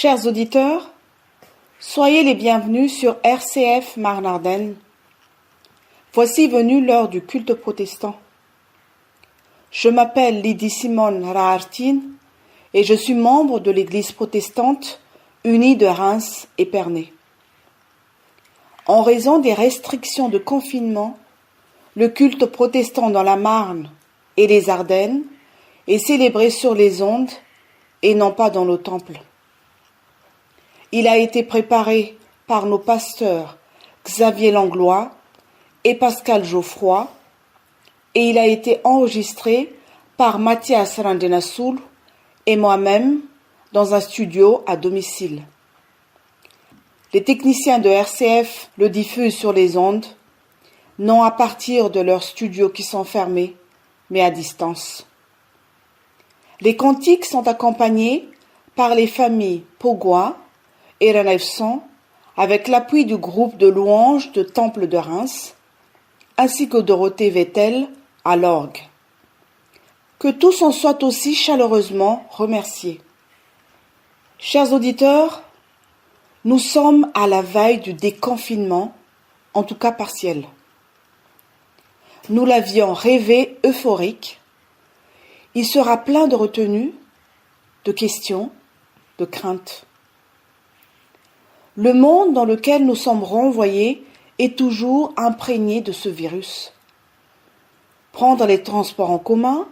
Chers auditeurs, soyez les bienvenus sur RCF Marne-Ardenne. Voici venue l'heure du culte protestant. Je m'appelle Lydie Simone Rahartine et je suis membre de l'Église protestante unie de Reims et Pernay. En raison des restrictions de confinement, le culte protestant dans la Marne et les Ardennes est célébré sur les ondes et non pas dans nos temples. Il a été préparé par nos pasteurs Xavier Langlois et Pascal Geoffroy et il a été enregistré par Mathias Randenassoul et moi-même dans un studio à domicile. Les techniciens de RCF le diffusent sur les ondes, non à partir de leurs studios qui sont fermés, mais à distance. Les cantiques sont accompagnés par les familles Pogua et Renefson, avec l'appui du groupe de louanges de Temple de Reims, ainsi que Dorothée Vettel à l'orgue. Que tous en soient aussi chaleureusement remerciés. Chers auditeurs, nous sommes à la veille du déconfinement, en tout cas partiel. Nous l'avions rêvé euphorique. Il sera plein de retenues, de questions, de craintes. Le monde dans lequel nous sommes renvoyés est toujours imprégné de ce virus. Prendre les transports en commun,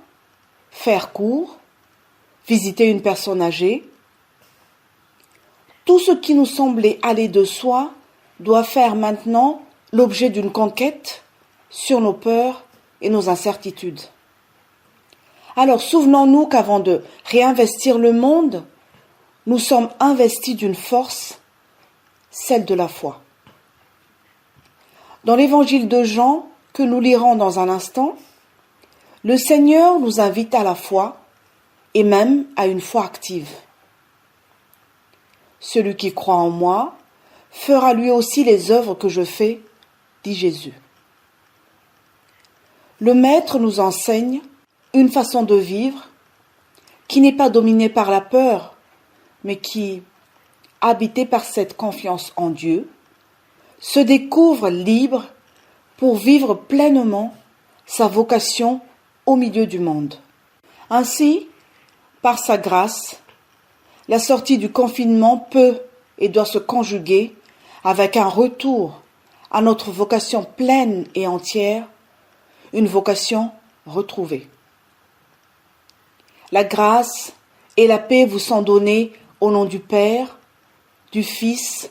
faire court, visiter une personne âgée. Tout ce qui nous semblait aller de soi doit faire maintenant l'objet d'une conquête sur nos peurs et nos incertitudes. Alors souvenons-nous qu'avant de réinvestir le monde, nous sommes investis d'une force, celle de la foi. Dans l'évangile de Jean, que nous lirons dans un instant, le Seigneur nous invite à la foi et même à une foi active. Celui qui croit en moi fera lui aussi les œuvres que je fais, dit Jésus. Le Maître nous enseigne une façon de vivre qui n'est pas dominée par la peur, mais qui, habitée par cette confiance en Dieu, se découvre libre pour vivre pleinement sa vocation au milieu du monde. Ainsi, par sa grâce, la sortie du confinement peut et doit se conjuguer avec un retour à notre vocation pleine et entière, une vocation retrouvée. La grâce et la paix vous sont données au nom du Père, du Fils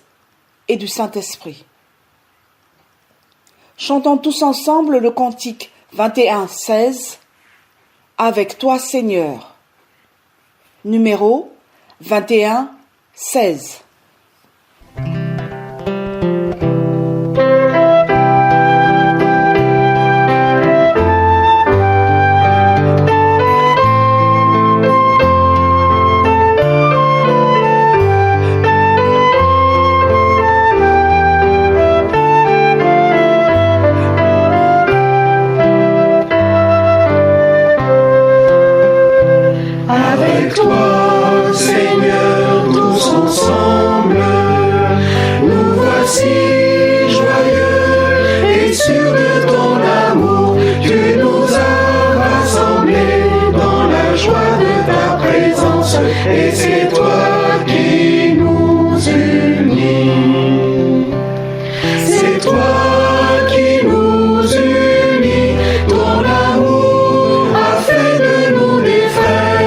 et du Saint-Esprit. Chantons tous ensemble le cantique 21-16, Avec toi Seigneur, numéro 21-16. Avec toi, Seigneur, tous ensemble, nous voici joyeux et sûrs de ton amour. Tu nous as rassemblés dans la joie de ta présence, et c'est toi qui nous unis. C'est toi qui nous unis, ton amour a fait de nous des frères.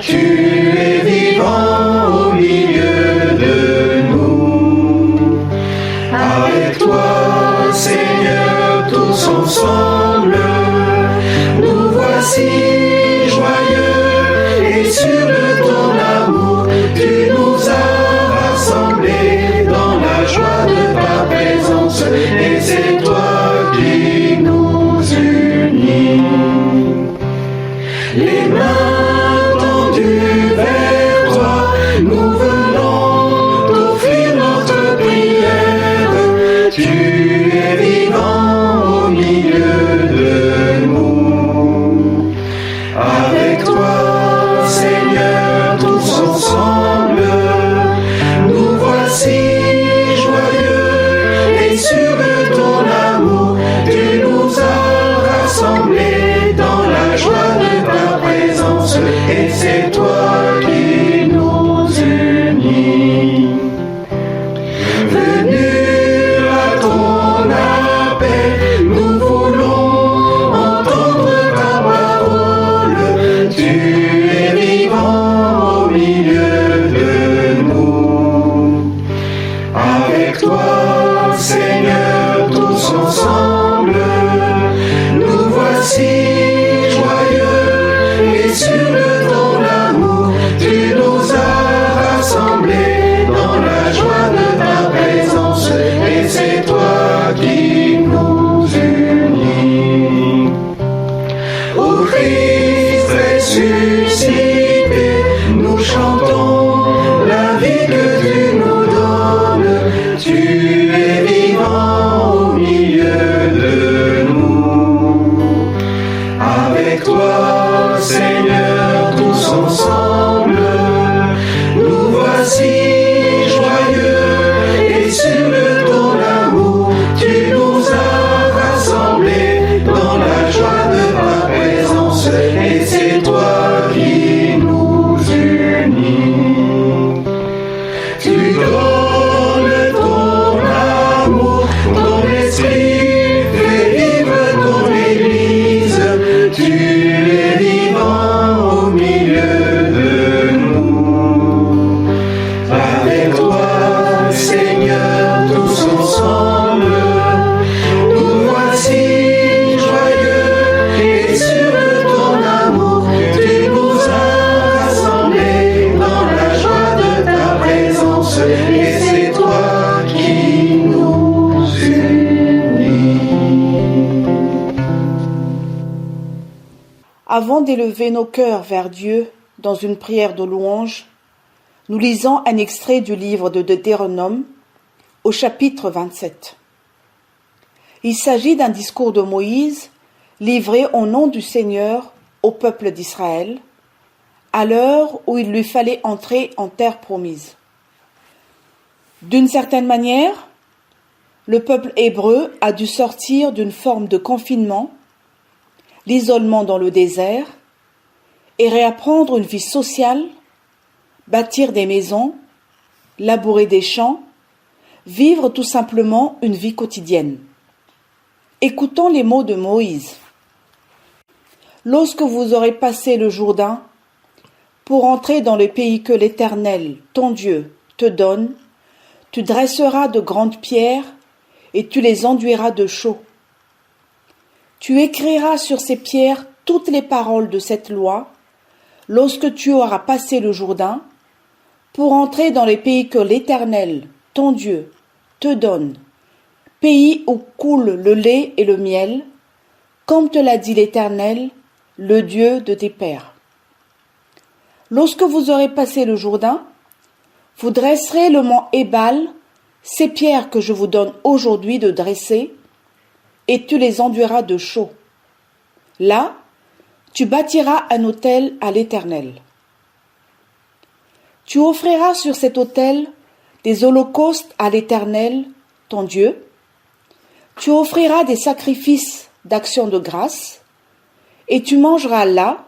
Tu es vivant au milieu de nous. Avec toi, Seigneur, tous ensemble, nous voici joyeux et sûrs de ton amour. Tu nous as rassemblés dans la joie de ta présence, et c'est toi qui nous unis. Les mains tendues vers toi, nous venons t'offrir notre prière. Tu es vivant au milieu de nous. Avec toi, Seigneur, tous ensemble, et c'est toi qui nous unis. Venu à ton appel, nous voulons entendre ta parole. Tu es vivant au milieu de nous. Avec toi, Seigneur, tous ensemble, nous voici joyeux et sûrs de ton amour. Tu nous as rassemblés dans la joie de ta présence et c'est toi qui nous unis. Ô Christ ressuscité, nous chantons la vie que tu nous donnes. Tu es vivant au milieu de nous. Avec toi, Seigneur, tous ensemble, nous voici joyeux et sûrs de ton amour. Tu nous as rassemblés dans la joie de ta présence et c'est toi qui nous unis. Tu donnes ton amour, ton esprit fait vivre ton Église. Tu es vivant au milieu de nous. Avec toi, Seigneur, tous ensemble, nous voici joyeux et sûrs de ton amour. Tu nous as rassemblés dans la joie de ta présence et c'est toi qui nous unis. Avant d'élever nos cœurs vers Dieu dans une prière de louange, nous lisons un extrait du livre de Deutéronome au chapitre 27. Il s'agit d'un discours de Moïse livré au nom du Seigneur au peuple d'Israël, à l'heure où il lui fallait entrer en terre promise. D'une certaine manière, le peuple hébreu a dû sortir d'une forme de confinement, l'isolement dans le désert, et réapprendre une vie sociale, bâtir des maisons, labourer des champs, vivre tout simplement une vie quotidienne. Écoutons les mots de Moïse. Lorsque vous aurez passé le Jourdain pour entrer dans le pays que l'Éternel, ton Dieu, te donne, tu dresseras de grandes pierres et tu les enduiras de chaux. Tu écriras sur ces pierres toutes les paroles de cette loi lorsque tu auras passé le Jourdain pour entrer dans les pays que l'Éternel, ton Dieu, te donne, pays où coule le lait et le miel, comme te l'a dit l'Éternel, le Dieu de tes pères. Lorsque vous aurez passé le Jourdain, vous dresserez le mont Ébal, ces pierres que je vous donne aujourd'hui de dresser, et tu les enduiras de chaux. Là, tu bâtiras un autel à l'Éternel. Tu offriras sur cet autel des holocaustes à l'Éternel, ton Dieu. Tu offriras des sacrifices d'action de grâce, et tu mangeras là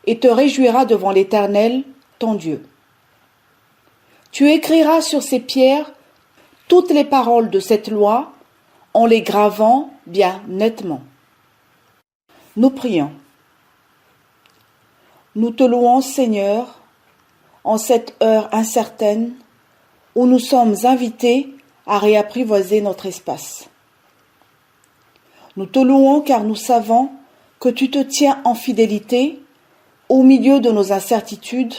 et te réjouiras devant l'Éternel, ton Dieu. Tu écriras sur ces pierres toutes les paroles de cette loi en les gravant bien nettement. Nous prions. Nous te louons, Seigneur, en cette heure incertaine où nous sommes invités à réapprivoiser notre espace. Nous te louons car nous savons que tu te tiens en fidélité au milieu de nos incertitudes,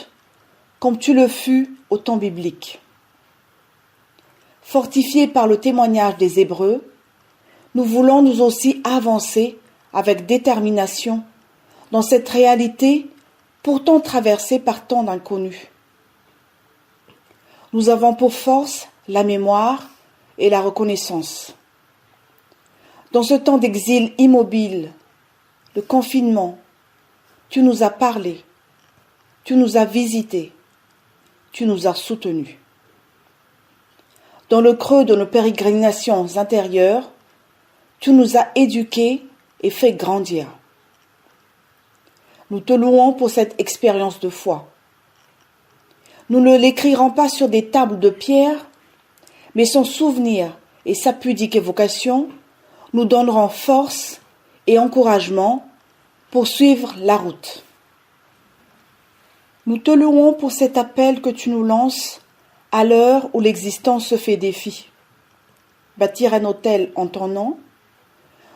comme tu le fus au temps biblique. Fortifiés par le témoignage des Hébreux, nous voulons nous aussi avancer avec détermination dans cette réalité pourtant traversée par tant d'inconnus. Nous avons pour force la mémoire et la reconnaissance. Dans ce temps d'exil immobile, de confinement, tu nous as parlé, tu nous as visités, tu nous as soutenus. Dans le creux de nos pérégrinations intérieures, tu nous as éduqués et fait grandir. Nous te louons pour cette expérience de foi. Nous ne l'écrirons pas sur des tables de pierre, mais son souvenir et sa pudique évocation nous donneront force et encouragement pour suivre la route. Nous te louons pour cet appel que tu nous lances à l'heure où l'existence se fait défi. Bâtir un autel en ton nom,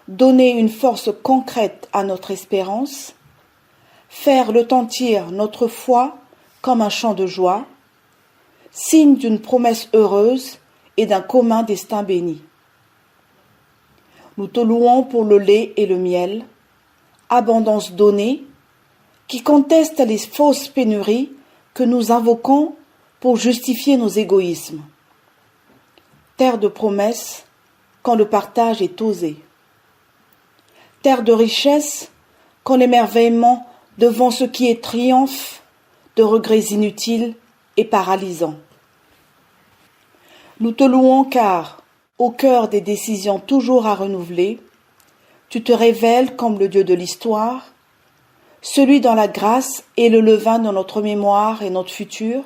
donner une force concrète à notre espérance, faire retentir notre foi comme un chant de joie, signe d'une promesse heureuse et d'un commun destin béni. Nous te louons pour le lait et le miel, abondance donnée, qui conteste les fausses pénuries que nous invoquons pour justifier nos égoïsmes. Terre de promesses, quand le partage est osé. Terre de richesse, quand l'émerveillement devant ce qui est triomphe de regrets inutiles et paralysants. Nous te louons car, au cœur des décisions toujours à renouveler, tu te révèles comme le Dieu de l'histoire, celui dans la grâce et le levain dans notre mémoire et notre futur,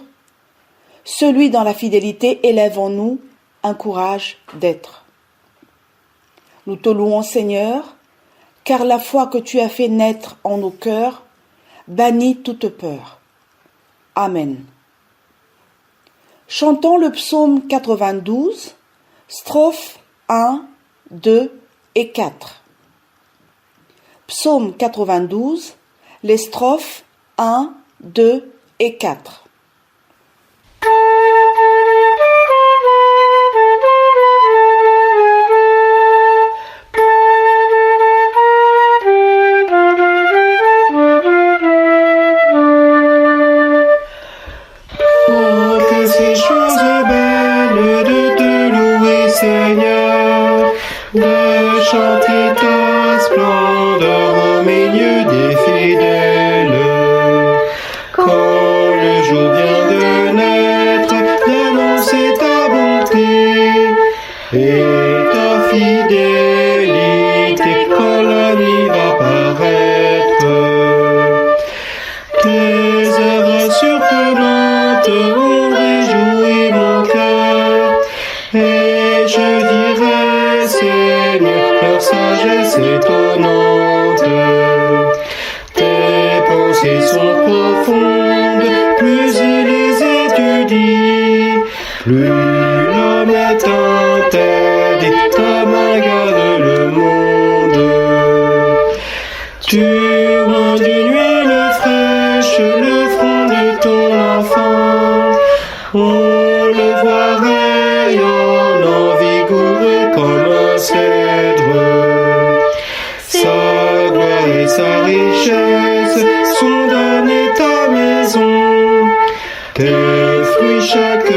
celui dans la fidélité élève en nous un courage d'être. Nous te louons Seigneur, car la foi que tu as fait naître en nos cœurs bannit toute peur. Amen. Chantons le psaume 92, strophes 1, 2 et 4. Psaume 92, les strophes 1, 2 et 4. De chanter ta splendeur au milieu des fidèles. Quand le jour vient de naître, d'annoncer ta bonté et ta fidélité quand la nuit va paraître. Tes œuvres surprenantes ont réjoui mon cœur et je dirai Seigneur, leur sagesse étonnante. Tes pensées sont profondes, plus il les étudie, plus l'homme est interdit, ta main garde le monde. Tu oins d'une huile fraîche le front de ton enfant, on le voit rayonnant, vigoureux comme un cèdre. Sa gloire et sa richesse sont données ta maison. Tes fruits chaque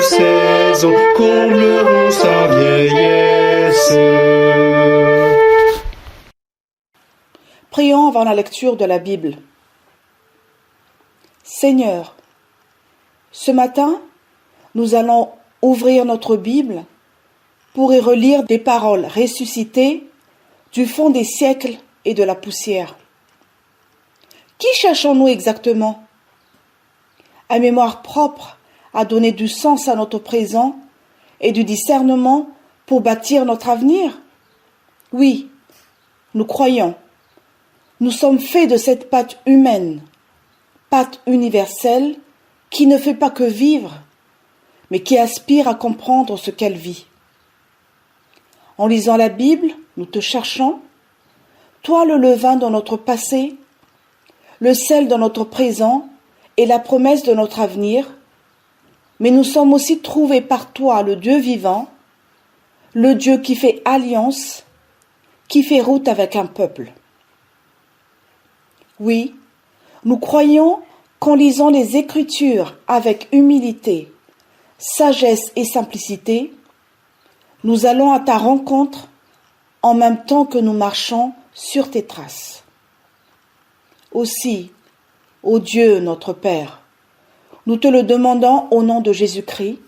saison combleront sa vieillesse. Prions avant la lecture de la Bible. Seigneur, ce matin, nous allons ouvrir notre Bible pour y relire des paroles ressuscitées du fond des siècles et de la poussière. Qui cherchons-nous exactement? À mémoire propre à donner du sens à notre présent et du discernement pour bâtir notre avenir? Oui, nous croyons. Nous sommes faits de cette pâte humaine, pâte universelle qui ne fait pas que vivre, mais qui aspire à comprendre ce qu'elle vit. En lisant la Bible, nous te cherchons, toi le levain dans notre passé, le sel dans notre présent et la promesse de notre avenir, mais nous sommes aussi trouvés par toi le Dieu vivant, le Dieu qui fait alliance, qui fait route avec un peuple. Oui, nous croyons qu'en lisant les Écritures avec humilité, sagesse et simplicité, nous allons à ta rencontre en même temps que nous marchons sur tes traces. Aussi, ô Dieu notre Père, nous te le demandons au nom de Jésus-Christ,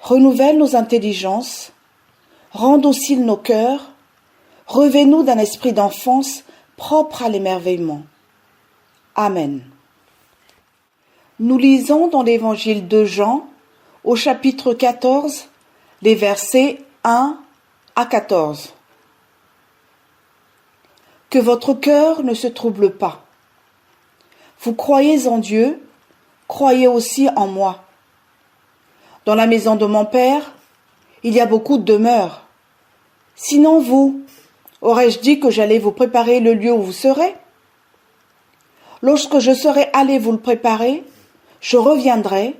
renouvelle nos intelligences, rends dociles nos cœurs, revêt-nous d'un esprit d'enfance propre à l'émerveillement. Amen. Nous lisons dans l'évangile de Jean, au chapitre 14, les versets 1 à 14. Que votre cœur ne se trouble pas. Vous croyez en Dieu, croyez aussi en moi. Dans la maison de mon Père, il y a beaucoup de demeures. Sinon vous, aurais-je dit que j'allais vous préparer le lieu où vous serez? Lorsque je serai allé vous le préparer, je reviendrai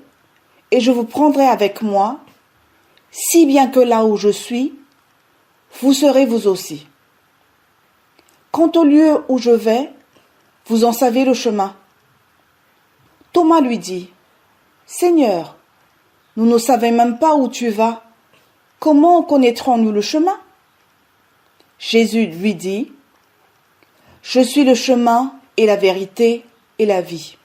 et je vous prendrai avec moi, si bien que là où je suis, vous serez vous aussi. Quant au lieu où je vais, vous en savez le chemin. Thomas lui dit, « Seigneur, nous ne savons même pas où tu vas. Comment connaîtrons-nous le chemin ?» Jésus lui dit, « Je suis le chemin et la vérité et la vie.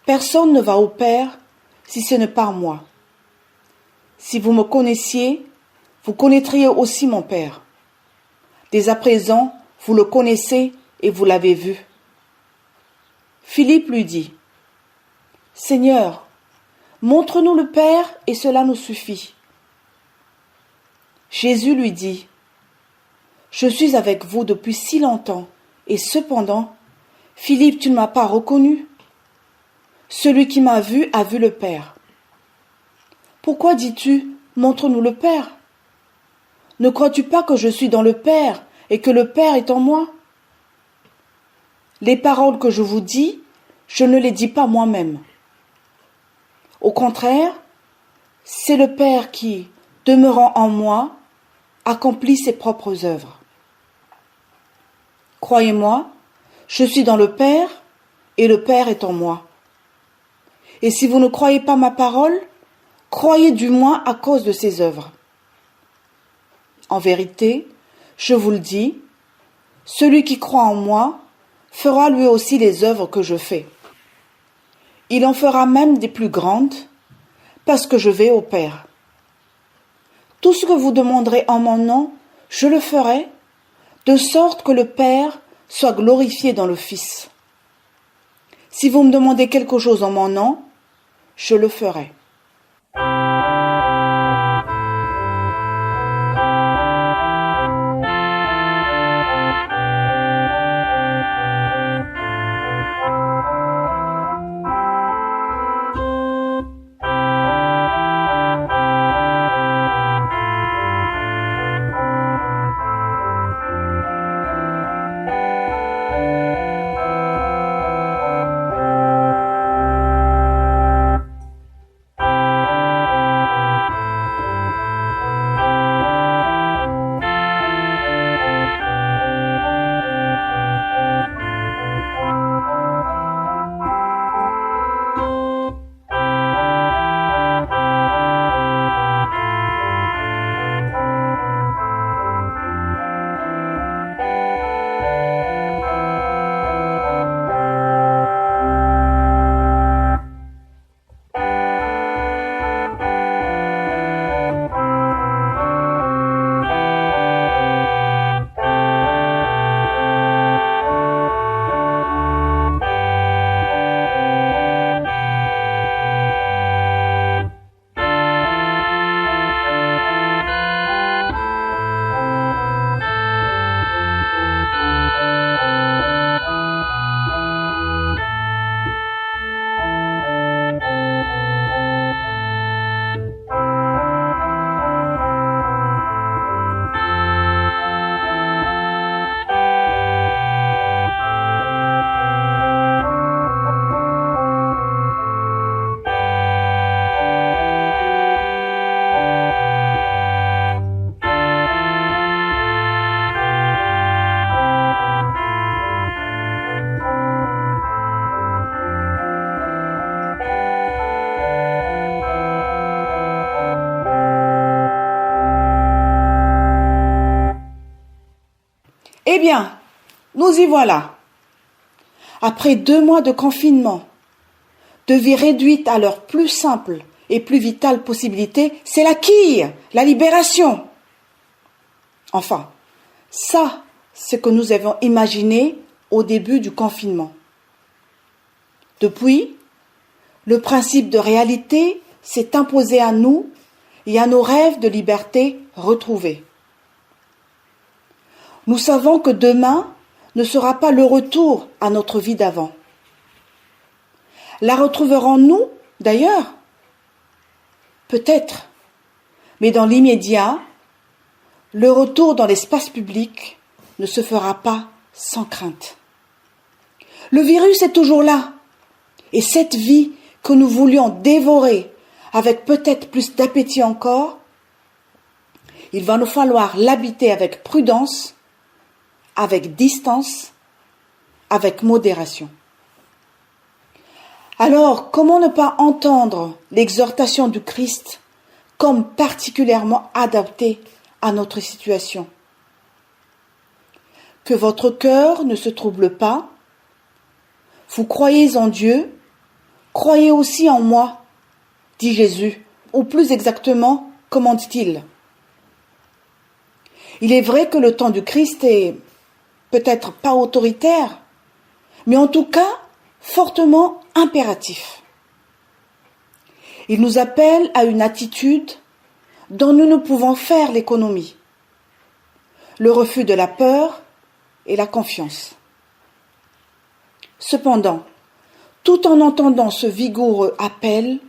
Personne ne va au Père si ce n'est par moi. Si vous me connaissiez, vous connaîtriez aussi mon Père. Dès à présent, vous le connaissez et vous l'avez vu. » Philippe lui dit, « Seigneur, montre-nous le Père et cela nous suffit. » Jésus lui dit, « Je suis avec vous depuis si longtemps, et cependant, Philippe, tu ne m'as pas reconnu. Celui qui m'a vu a vu le Père. Pourquoi dis-tu, montre-nous le Père? Ne crois-tu pas que je suis dans le Père et que le Père est en moi? Les paroles que je vous dis, je ne les dis pas moi-même. Au contraire, c'est le Père qui, demeurant en moi, accomplit ses propres œuvres. Croyez-moi, je suis dans le Père et le Père est en moi. Et si vous ne croyez pas ma parole, croyez du moins à cause de ses œuvres. En vérité, je vous le dis, celui qui croit en moi fera lui aussi les œuvres que je fais. Il en fera même des plus grandes, parce que je vais au Père. Tout ce que vous demanderez en mon nom, je le ferai, de sorte que le Père soit glorifié dans le Fils. Si vous me demandez quelque chose en mon nom, je le ferai. Eh bien, nous y voilà. Après 2 mois de confinement, de vie réduite à leur plus simple et plus vitale possibilité, c'est la quille, la libération. Enfin, ça, c'est ce que nous avions imaginé au début du confinement. Depuis, le principe de réalité s'est imposé à nous et à nos rêves de liberté retrouvés. Nous savons que demain ne sera pas le retour à notre vie d'avant. La retrouverons-nous d'ailleurs? Peut-être, mais dans l'immédiat, le retour dans l'espace public ne se fera pas sans crainte. Le virus est toujours là, et cette vie que nous voulions dévorer avec peut-être plus d'appétit encore, il va nous falloir l'habiter avec prudence, avec distance, avec modération. Alors, comment ne pas entendre l'exhortation du Christ comme particulièrement adaptée à notre situation? Que votre cœur ne se trouble pas. Vous croyez en Dieu, croyez aussi en moi, dit Jésus, ou plus exactement, comment dit-il? Il est vrai que le temps du Christ est peut-être pas autoritaire, mais en tout cas fortement impératif. Il nous appelle à une attitude dont nous ne pouvons faire l'économie. Le refus de la peur et la confiance. Cependant, tout en entendant ce vigoureux appel,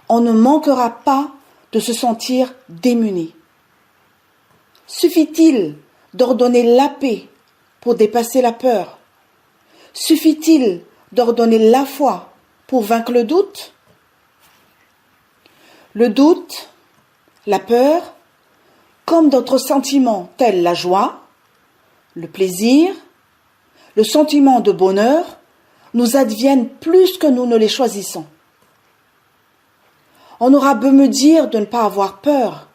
on ne manquera pas de se sentir démuni. Suffit-il d'ordonner la paix pour dépasser la peur? Suffit-il d'ordonner la foi pour vaincre le doute? Le doute, la peur, comme d'autres sentiments tels la joie, le plaisir, le sentiment de bonheur, nous adviennent plus que nous ne les choisissons. On aura beau me dire de ne pas avoir peur.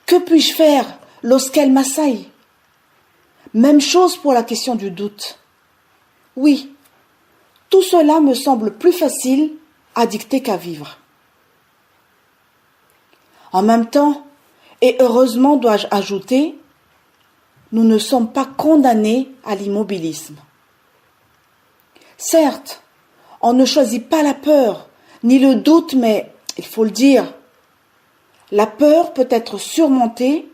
Que puis-je faire lorsqu'elle m'assaille? Même chose pour la question du doute. Oui, tout cela me semble plus facile à dicter qu'à vivre. En même temps, et heureusement dois-je ajouter, nous ne sommes pas condamnés à l'immobilisme. Certes, on ne choisit pas la peur, ni le doute, mais, il faut le dire, la peur peut être surmontée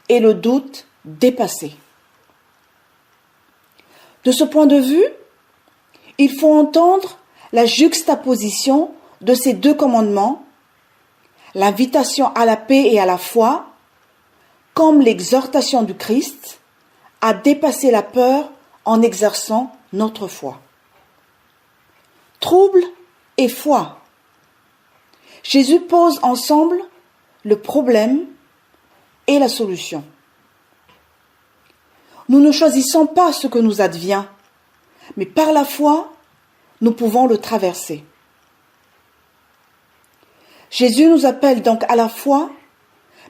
et le doute dépassé. De ce point de vue, il faut entendre la juxtaposition de ces deux commandements, l'invitation à la paix et à la foi, comme l'exhortation du Christ à dépasser la peur en exerçant notre foi. Trouble et foi. Jésus pose ensemble le problème et la solution. Nous ne choisissons pas ce que nous advient, mais par la foi, nous pouvons le traverser. Jésus nous appelle donc à la foi,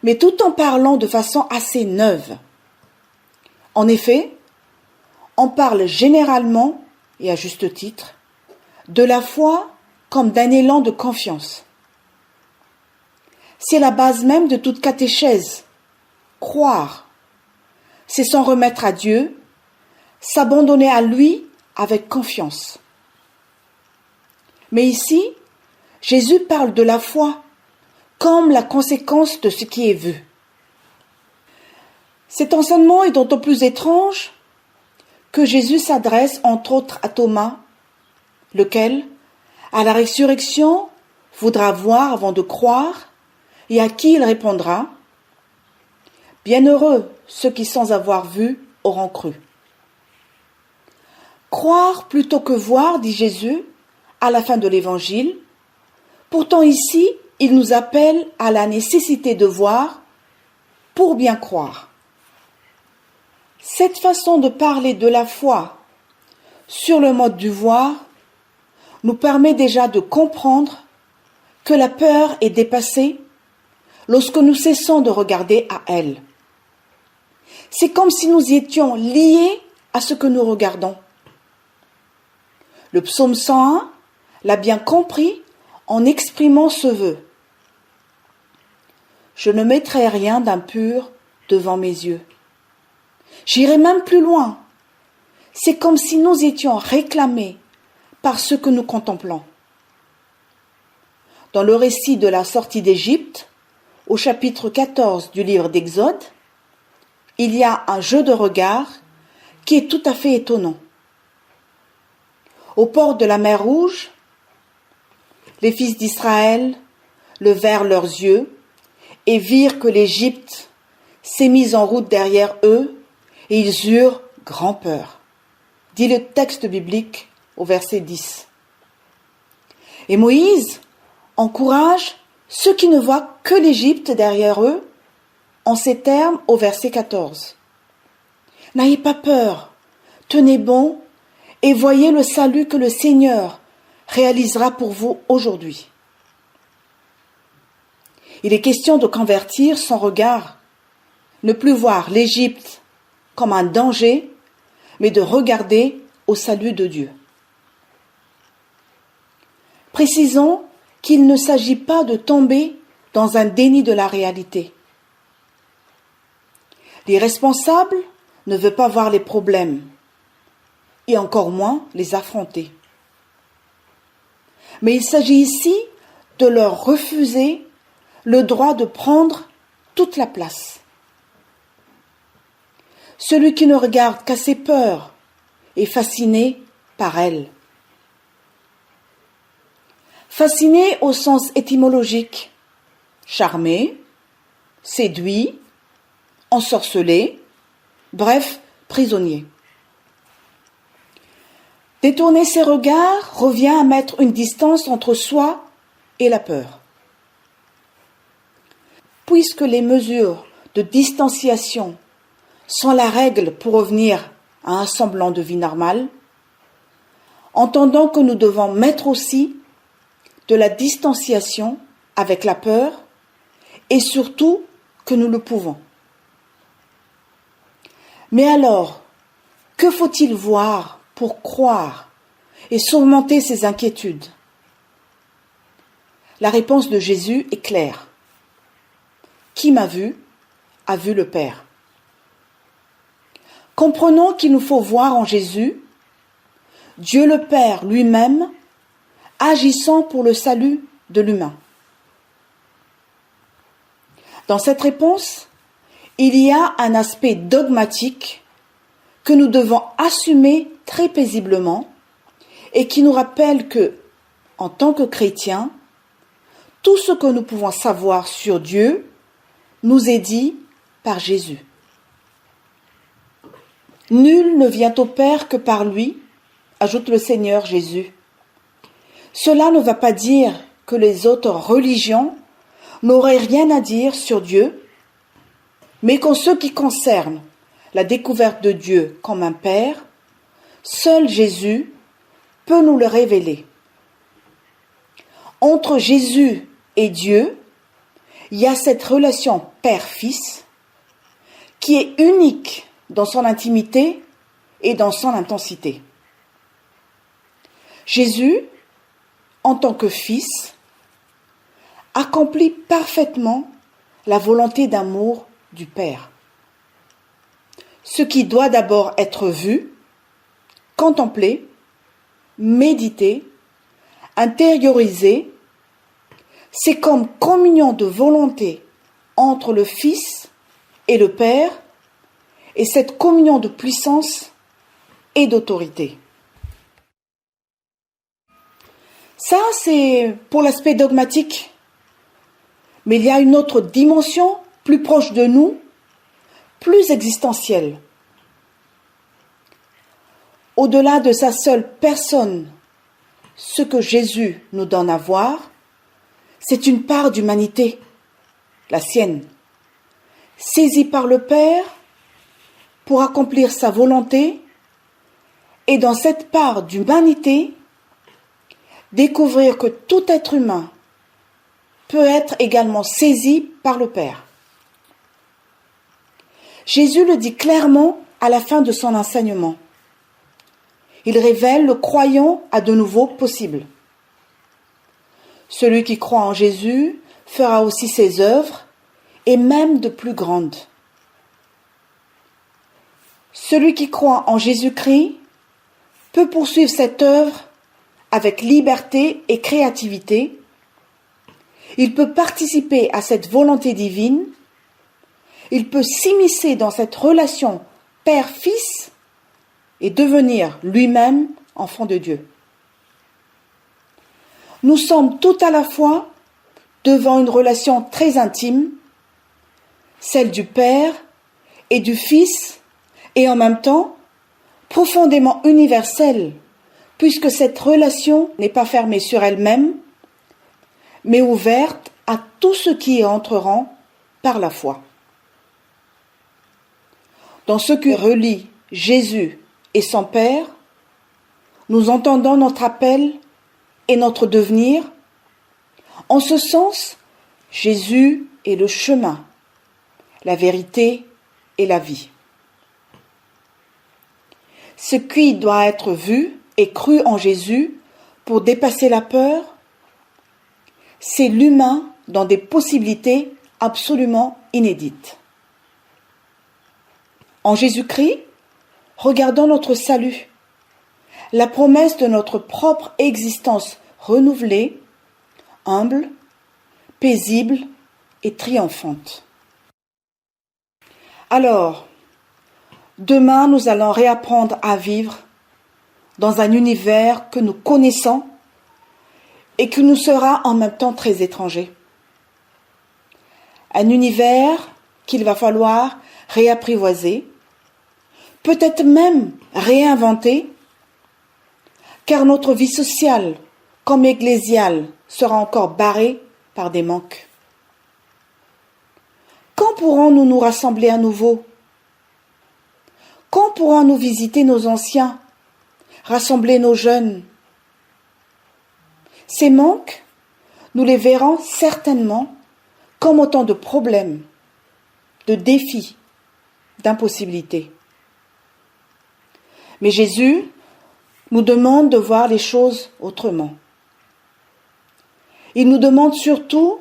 mais tout en parlant de façon assez neuve. En effet, on parle généralement, et à juste titre, de la foi comme d'un élan de confiance. C'est la base même de toute catéchèse. Croire, c'est s'en remettre à Dieu, s'abandonner à lui avec confiance. Mais ici, Jésus parle de la foi comme la conséquence de ce qui est vu. Cet enseignement est d'autant plus étrange que Jésus s'adresse entre autres à Thomas, lequel, à la résurrection, voudra voir avant de croire, et à qui il répondra « Bienheureux ceux qui sans avoir vu auront cru ». Croire plutôt que voir, dit Jésus, à la fin de l'Évangile. Pourtant ici, il nous appelle à la nécessité de voir pour bien croire. Cette façon de parler de la foi sur le mode du voir nous permet déjà de comprendre que la peur est dépassée lorsque nous cessons de regarder à elle. C'est comme si nous étions liés à ce que nous regardons. Le psaume 101 l'a bien compris en exprimant ce vœu. Je ne mettrai rien d'impur devant mes yeux. J'irai même plus loin. C'est comme si nous étions réclamés par ce que nous contemplons. Dans le récit de la sortie d'Égypte, au chapitre 14 du livre d'Exode, il y a un jeu de regard qui est tout à fait étonnant. Au port de la mer Rouge, les fils d'Israël levèrent leurs yeux et virent que l'Égypte s'est mise en route derrière eux et ils eurent grand peur. Dit le texte biblique au verset 10. Et Moïse encourage ceux qui ne voient que l'Égypte derrière eux en ces termes au verset 14. N'ayez pas peur, tenez bon et voyez le salut que le Seigneur réalisera pour vous aujourd'hui. Il est question de convertir son regard, ne plus voir l'Égypte comme un danger, mais de regarder au salut de Dieu. Précisons qu'il ne s'agit pas de tomber dans un déni de la réalité. L'irresponsable ne veut pas voir les problèmes, et encore moins les affronter. Mais il s'agit ici de leur refuser le droit de prendre toute la place. Celui qui ne regarde qu'à ses peurs est fasciné par elles. Fasciné au sens étymologique, charmé, séduit, ensorcelé, bref, prisonnier. Détourner ses regards revient à mettre une distance entre soi et la peur. Puisque les mesures de distanciation sont la règle pour revenir à un semblant de vie normale, entendons que nous devons mettre aussi de la distanciation avec la peur et surtout que nous le pouvons. Mais alors, que faut-il voir pour croire et surmonter ces inquiétudes? La réponse de Jésus est claire. Qui m'a vu, a vu le Père. Comprenons qu'il nous faut voir en Jésus Dieu le Père lui-même agissant pour le salut de l'humain. Dans cette réponse, il y a un aspect dogmatique que nous devons assumer très paisiblement et qui nous rappelle que, en tant que chrétiens, tout ce que nous pouvons savoir sur Dieu nous est dit par Jésus. Nul ne vient au Père que par lui, ajoute le Seigneur Jésus. Cela ne va pas dire que les autres religions n'auraient rien à dire sur Dieu, mais qu'en ce qui concerne la découverte de Dieu comme un Père, seul Jésus peut nous le révéler. Entre Jésus et Dieu, il y a cette relation père-fils qui est unique dans son intimité et dans son intensité. Jésus, en tant que fils, accomplit parfaitement la volonté d'amour du Père. Ce qui doit d'abord être vu, contemplé, médité, intériorisé, c'est comme communion de volonté entre le Fils et le Père, et cette communion de puissance et d'autorité. Ça, c'est pour l'aspect dogmatique. Mais il y a une autre dimension plus proche de nous, plus existentielle. Au-delà de sa seule personne, ce que Jésus nous donne à voir, c'est une part d'humanité, la sienne, saisie par le Père pour accomplir sa volonté et dans cette part d'humanité, découvrir que tout être humain peut être également saisi par le Père. Jésus le dit clairement à la fin de son enseignement. Il révèle le croyant à de nouveau possible. Celui qui croit en Jésus fera aussi ses œuvres, et même de plus grandes. Celui qui croit en Jésus-Christ peut poursuivre cette œuvre avec liberté et créativité. Il peut participer à cette volonté divine. Il peut s'immiscer dans cette relation père-fils et devenir lui-même enfant de Dieu. Nous sommes tout à la fois devant une relation très intime, celle du Père et du Fils, et en même temps profondément universelle, puisque cette relation n'est pas fermée sur elle-même, mais ouverte à tous ceux qui y entreront par la foi. Dans ce qui relie Jésus et son Père, nous entendons notre appel et notre devenir. En ce sens, Jésus est le chemin, la vérité et la vie. Ce qui doit être vu et cru en Jésus pour dépasser la peur, c'est l'humain dans des possibilités absolument inédites. En Jésus-Christ, regardons notre salut, la promesse de notre propre existence renouvelée, humble, paisible et triomphante. Alors, demain, nous allons réapprendre à vivre dans un univers que nous connaissons et qui nous sera en même temps très étranger. Un univers qu'il va falloir réapprivoiser, peut-être même réinventer, car notre vie sociale comme ecclésiale sera encore barrée par des manques. Quand pourrons-nous nous rassembler à nouveau? Quand pourrons-nous visiter nos anciens, rassembler nos jeunes? Ces manques, nous les verrons certainement comme autant de problèmes, de défis, d'impossibilités. Mais Jésus nous demande de voir les choses autrement. Il nous demande surtout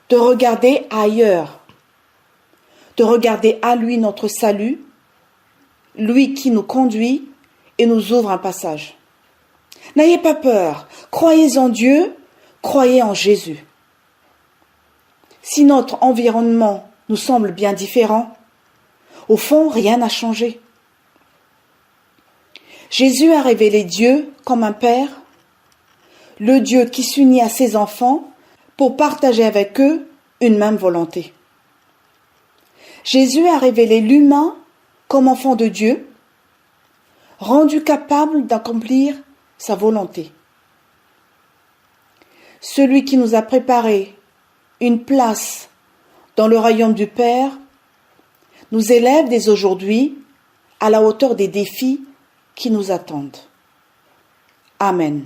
de regarder ailleurs, de regarder à lui notre salut, lui qui nous conduit et nous ouvre un passage. N'ayez pas peur, croyez en Dieu, croyez en Jésus. Si notre environnement nous semble bien différent, au fond, rien n'a changé. Jésus a révélé Dieu comme un Père, le Dieu qui s'unit à ses enfants pour partager avec eux une même volonté. Jésus a révélé l'humain comme enfant de Dieu, rendu capable d'accomplir sa volonté. Celui qui nous a préparé une place dans le royaume du Père nous élève dès aujourd'hui à la hauteur des défis qui nous attendent. Amen.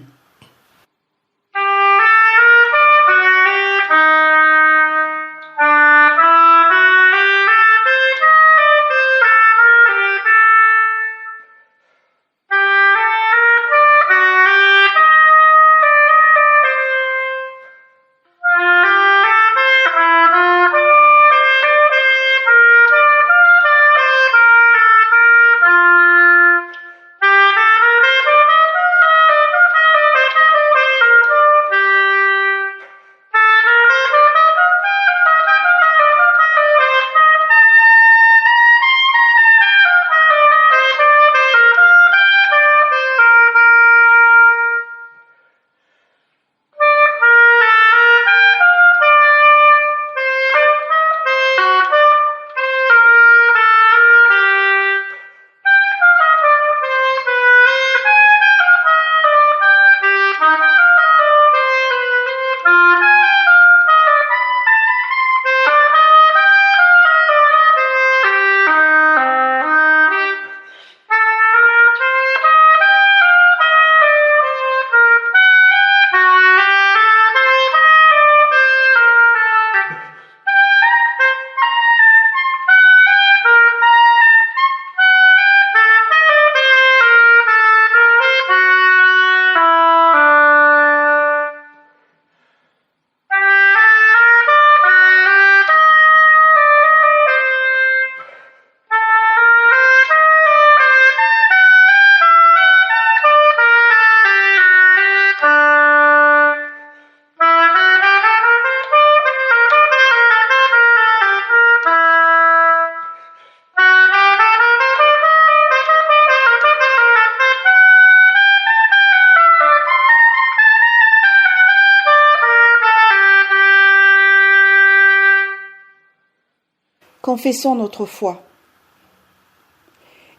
confessons notre foi.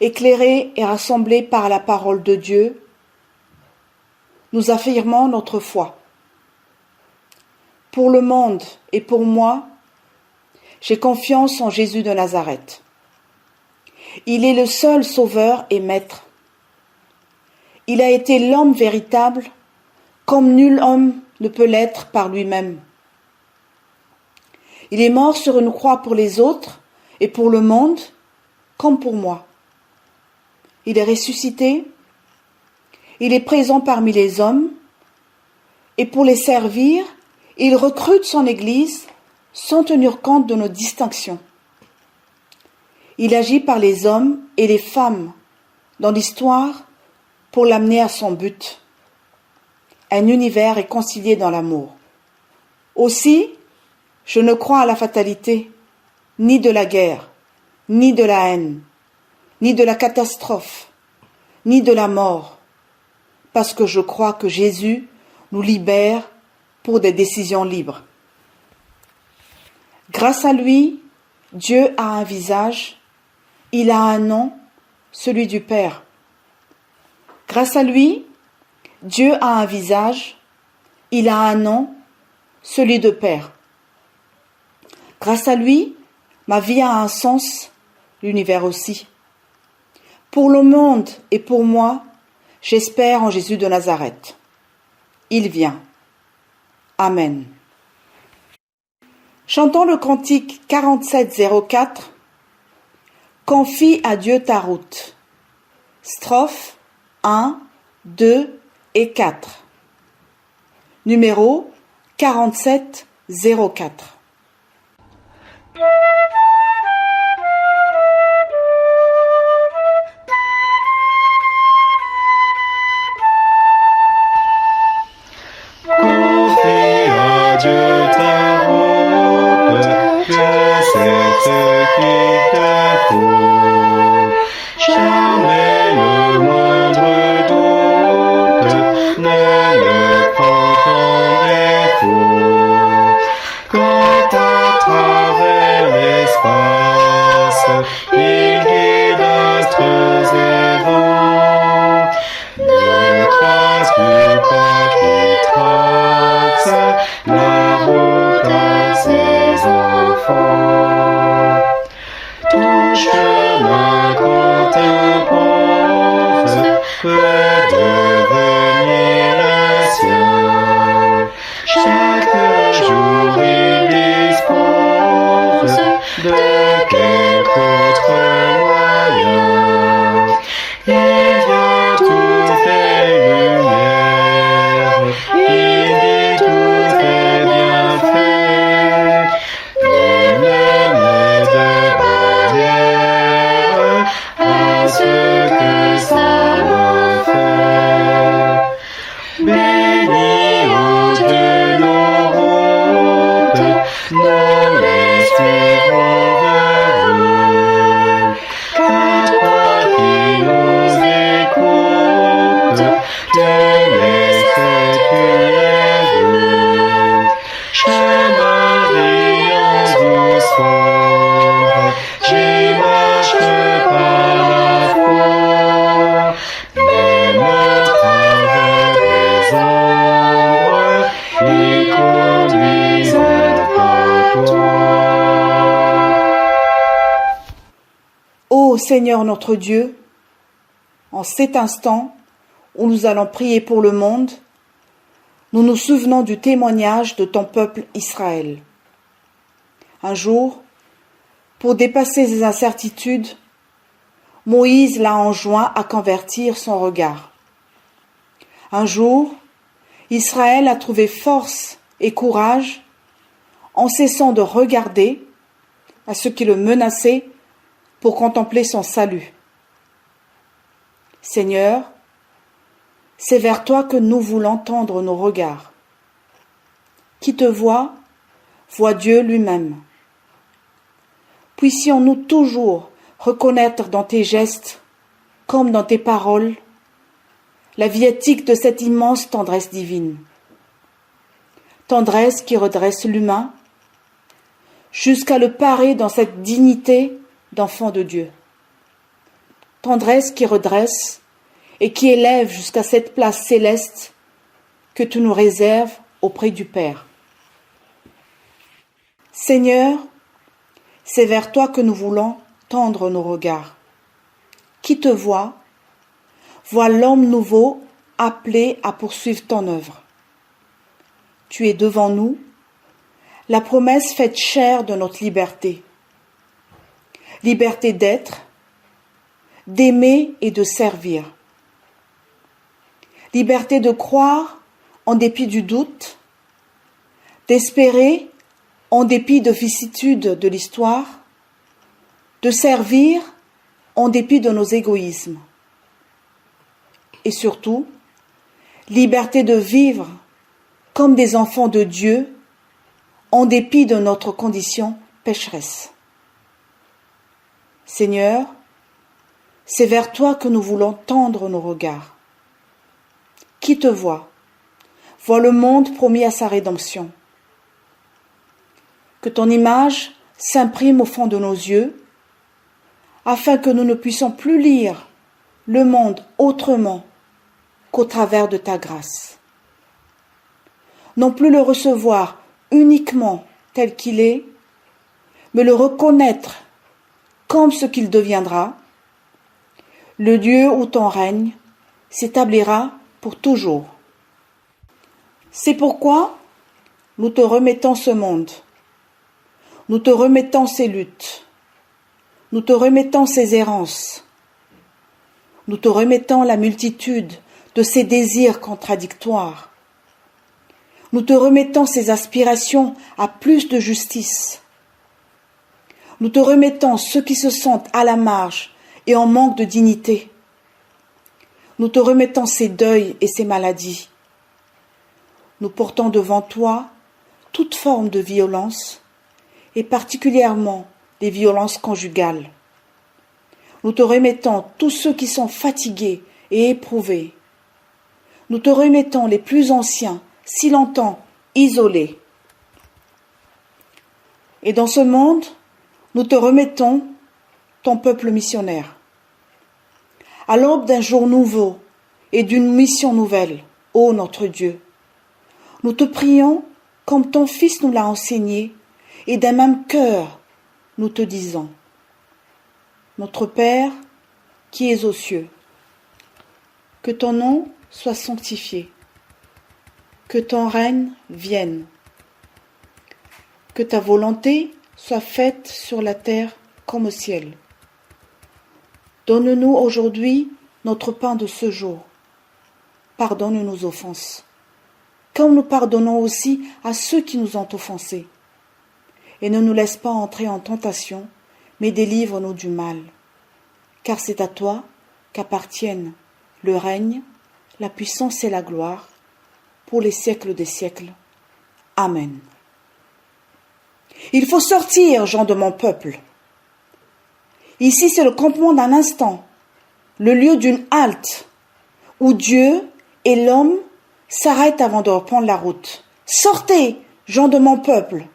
Éclairés et rassemblés par la parole de Dieu, nous affirmons notre foi. Pour le monde et pour moi, j'ai confiance en Jésus de Nazareth. Il est le seul sauveur et maître. Il a été l'homme véritable, comme nul homme ne peut l'être par lui-même. Il est mort sur une croix pour les autres et pour le monde, comme pour moi. Il est ressuscité, il est présent parmi les hommes, et pour les servir, il recrute son Église sans tenir compte de nos distinctions. Il agit par les hommes et les femmes dans l'histoire pour l'amener à son but. Un univers réconcilié dans l'amour. Aussi, je ne crois à la fatalité, ni de la guerre, ni de la haine, ni de la catastrophe, ni de la mort, parce que je crois que Jésus nous libère pour des décisions libres. Grâce à lui, Dieu a un visage, il a un nom, celui du Père. Grâce à lui, Dieu a un visage, il a un nom, celui de Père. Grâce à lui, ma vie a un sens, l'univers aussi. Pour le monde et pour moi, j'espère en Jésus de Nazareth. Il vient. Amen. Chantons le cantique 4704. Confie à Dieu ta route. Strophes 1, 2 et 4. Numéro 4704. Confie à Dieu ta route, que c'est ce qu'il te faut. Jamais le moindre doute ne le prend en défaut. Quand à travers l'espace, il guide astres et vents, ne crois-tu pas qu'il trace la route à ses enfants? Ton chemin qu'on t'impose peut devenir le sien. Chaque jour il dispose de quelque autre moyen. Il vient tout est lumière, il dit tout est bien fait. Il ne met de barrière à ce que sa main fait. Bénis au Dieu nos routes, nous les suivrons heureux. Car toi qui nous écoutes, tu laisses que les vœux. Chemin brillant d'où sombre, j'y marche par la foi. Même au travers des ombres, ils conduisent à toi. Ô Seigneur notre Dieu, en cet instant où nous allons prier pour le monde, nous nous souvenons du témoignage de ton peuple Israël. Un jour, pour dépasser ses incertitudes, Moïse l'a enjoint à convertir son regard. Un jour, Israël a trouvé force et courage en cessant de regarder à ce qui le menaçait pour contempler son salut. Seigneur, c'est vers toi que nous voulons tendre nos regards. Qui te voit, voit Dieu lui-même. Puissions-nous toujours reconnaître dans tes gestes, comme dans tes paroles, la viatique de cette immense tendresse divine. Tendresse qui redresse l'humain, jusqu'à le parer dans cette dignité d'enfant de Dieu. Tendresse qui redresse et qui élève jusqu'à cette place céleste que tu nous réserves auprès du Père. Seigneur, c'est vers toi que nous voulons tendre nos regards. Qui te voit l'homme nouveau appelé à poursuivre ton œuvre. Tu es devant nous, la promesse faite chair de notre liberté. Liberté d'être, d'aimer et de servir. Liberté de croire en dépit du doute, d'espérer en dépit de vicissitudes de l'histoire, de servir en dépit de nos égoïsmes. Et surtout, liberté de vivre comme des enfants de Dieu en dépit de notre condition pécheresse. Seigneur, c'est vers toi que nous voulons tendre nos regards. Qui te voit le monde promis à sa rédemption. Que ton image s'imprime au fond de nos yeux, afin que nous ne puissions plus lire le monde autrement qu'au travers de ta grâce. Non plus le recevoir uniquement tel qu'il est, mais le reconnaître comme ce qu'il deviendra, le lieu où ton règne s'établira pour toujours. C'est pourquoi nous te remettons ce monde, nous te remettons ces luttes, nous te remettons ces errances, nous te remettons la multitude de ces désirs contradictoires, nous te remettons ces aspirations à plus de justice, nous te remettons ceux qui se sentent à la marge et en manque de dignité, nous te remettons ces deuils et ces maladies. Nous portons devant toi toute forme de violence, et particulièrement les violences conjugales. Nous te remettons tous ceux qui sont fatigués et éprouvés. Nous te remettons les plus anciens, si longtemps isolés. Et dans ce monde, nous te remettons ton peuple missionnaire. À l'aube d'un jour nouveau et d'une mission nouvelle, ô notre Dieu, nous te prions comme ton Fils nous l'a enseigné, et d'un même cœur, nous te disons, notre Père qui es aux cieux, que ton nom soit sanctifié, que ton règne vienne, que ta volonté soit faite sur la terre comme au ciel. Donne-nous aujourd'hui notre pain de ce jour. Pardonne nos offenses, comme nous pardonnons aussi à ceux qui nous ont offensés. Et ne nous laisse pas entrer en tentation, mais délivre-nous du mal. Car c'est à toi qu'appartiennent le règne, la puissance et la gloire, pour les siècles des siècles. Amen. Il faut sortir, gens de mon peuple. Ici, c'est le campement d'un instant, le lieu d'une halte, où Dieu et l'homme s'arrête avant de reprendre la route. Sortez, gens de mon peuple.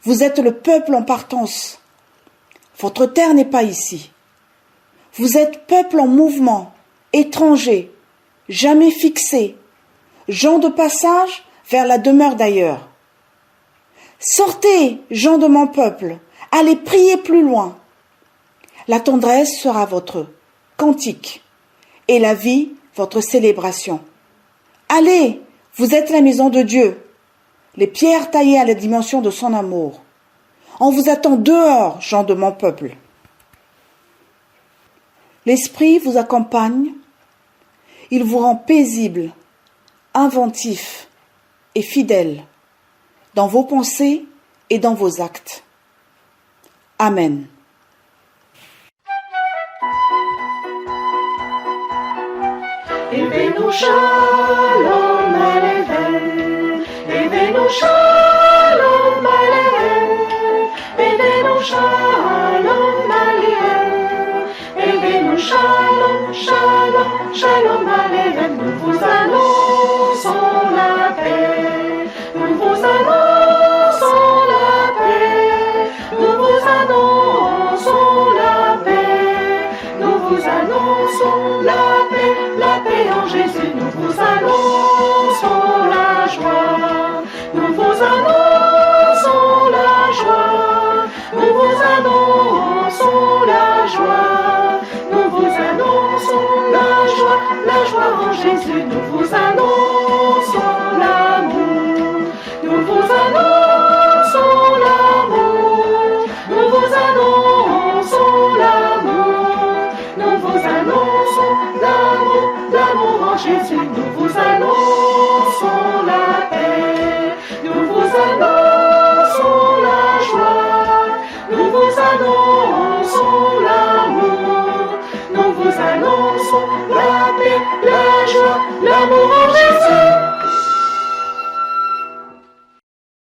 Vous êtes le peuple en partance. Votre terre n'est pas ici. Vous êtes peuple en mouvement, étranger, jamais fixé, gens de passage vers la demeure d'ailleurs. Sortez, gens de mon peuple, allez prier plus loin. La tendresse sera votre cantique et la vie votre célébration. Allez, vous êtes la maison de Dieu, les pierres taillées à la dimension de son amour. On vous attend dehors, gens de mon peuple. L'Esprit vous accompagne, il vous rend paisible, inventif et fidèle dans vos pensées et dans vos actes. Amen. Shalom.